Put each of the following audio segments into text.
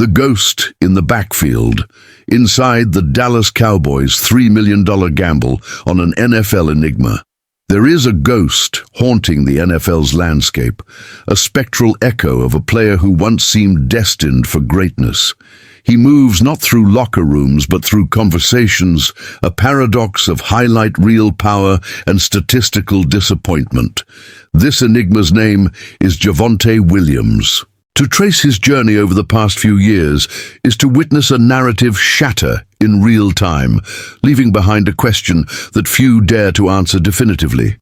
The ghost in the backfield, inside the Dallas Cowboys' $3 million gamble on an NFL enigma. There is a ghost haunting the NFL's landscape, a spectral echo of a player who once seemed destined for greatness. He moves not through locker rooms but through conversations, a paradox of highlight reel power and statistical disappointment. This enigma's name is Javonte Williams. To trace his journey over the past few years is to witness a narrative shatter in real time, leaving behind a question that few dare to answer definitively.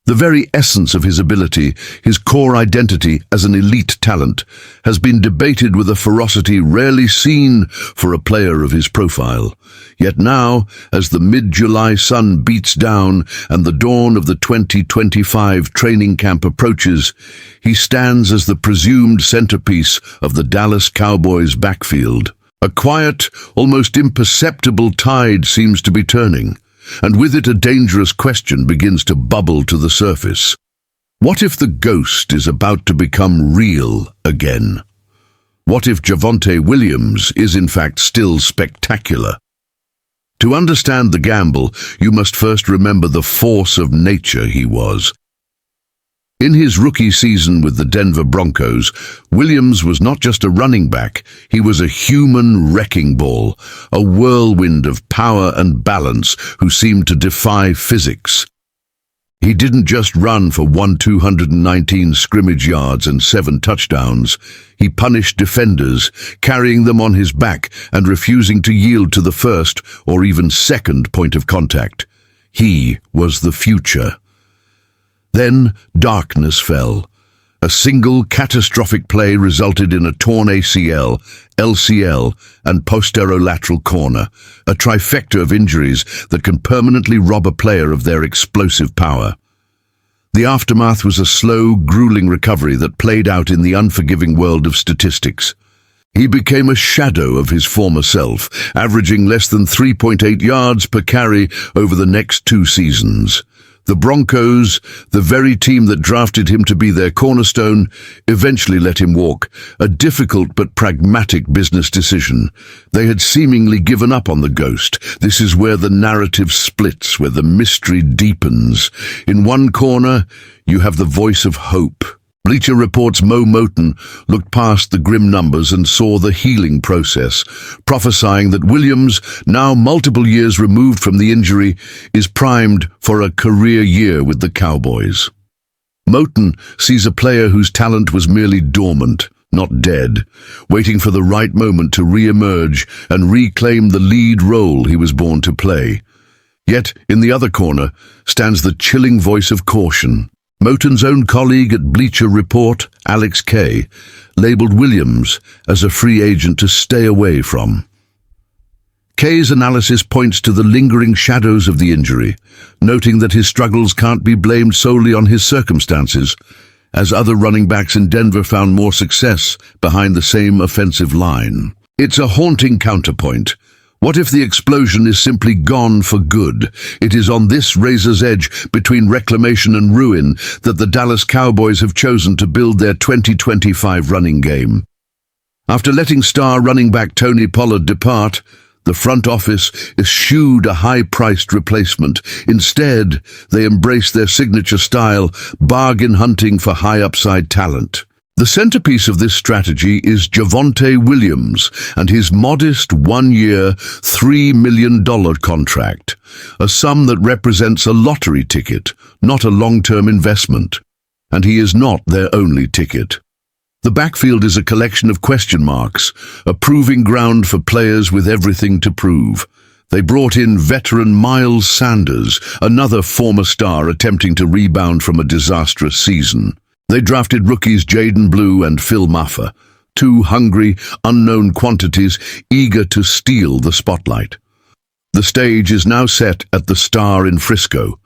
The very essence of his ability, his core identity as an elite talent, has been debated with a ferocity rarely seen for a player of his profile. Yet now, as the mid-July sun beats down and the dawn of the 2025 training camp approaches, he stands as the presumed centerpiece of the Dallas Cowboys' backfield. A quiet, almost imperceptible tide seems to be turning, and with it a dangerous question begins to bubble to the surface. What if the ghost is about to become real again? What if Javonte Williams is in fact still spectacular? To understand the gamble, you must first remember the force of nature he was. In his rookie season with the Denver Broncos, Williams was not just a running back, he was a human wrecking ball, a whirlwind of power and balance who seemed to defy physics. He didn't just run for 219 scrimmage yards and 7 touchdowns. He punished defenders, carrying them on his back and refusing to yield to the first or even second point of contact. He was the future. Then darkness fell. A single catastrophic play resulted in a torn ACL, LCL, and posterolateral corner, a trifecta of injuries that can permanently rob a player of their explosive power. The aftermath was a slow, grueling recovery that played out in the unforgiving world of statistics. He became a shadow of his former self, averaging less than 3.8 yards per carry over the next 2 seasons. The Broncos, the very team that drafted him to be their cornerstone, eventually let him walk, a difficult but pragmatic business decision. They had seemingly given up on the ghost. This is where the narrative splits, where the mystery deepens. In one corner, you have the voice of hope. Bleacher Report's Mo Moton looked past the grim numbers and saw the healing process, prophesying that Williams, now multiple years removed from the injury, is primed for a career year with the Cowboys. Moton sees a player whose talent was merely dormant, not dead, waiting for the right moment to re-emerge and reclaim the lead role he was born to play. Yet, in the other corner, stands the chilling voice of caution. Moton's own colleague at Bleacher Report, Alex Kay, labeled Williams as a free agent to stay away from. Kay's analysis points to the lingering shadows of the injury, noting that his struggles can't be blamed solely on his circumstances, as other running backs in Denver found more success behind the same offensive line. It's a haunting counterpoint. What if the explosion is simply gone for good? It is on this razor's edge between reclamation and ruin that the Dallas Cowboys have chosen to build their 2025 running game. After letting star running back Tony Pollard depart, the front office eschewed a high-priced replacement. Instead, they embraced their signature style, bargain hunting for high-upside talent. The centerpiece of this strategy is Javonte Williams and his modest 1-year, $3 million contract, a sum that represents a lottery ticket, not a long-term investment. And he is not their only ticket. The backfield is a collection of question marks, a proving ground for players with everything to prove. They brought in veteran Miles Sanders, another former star attempting to rebound from a disastrous season. They drafted rookies Jaden Blue and Phil Maffa, 2 hungry, unknown quantities eager to steal the spotlight. The stage is now set at the Star in Frisco.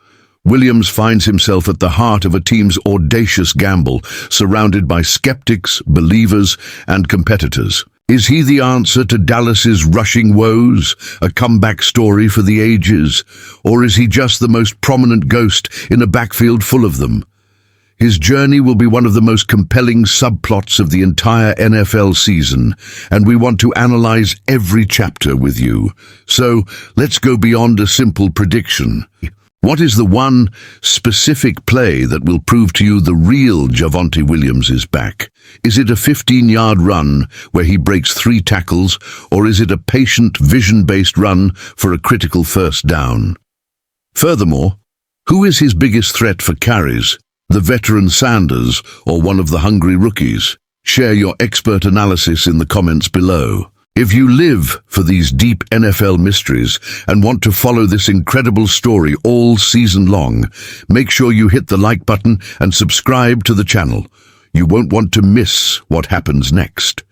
Williams finds himself at the heart of a team's audacious gamble, surrounded by skeptics, believers, and competitors. Is he the answer to Dallas's rushing woes, a comeback story for the ages, or is he just the most prominent ghost in a backfield full of them? His journey will be one of the most compelling subplots of the entire NFL season, and we want to analyze every chapter with you. So, let's go beyond a simple prediction. What is the one specific play that will prove to you the real Javonte Williams is back? Is it a 15-yard run where he breaks 3 tackles, or is it a patient, vision-based run for a critical first down? Furthermore, who is his biggest threat for carries? The veteran Sanders or one of the hungry rookies? Share your expert analysis in the comments below. If you live for these deep NFL mysteries and want to follow this incredible story all season long, make sure you hit the like button and subscribe to the channel. You won't want to miss what happens next.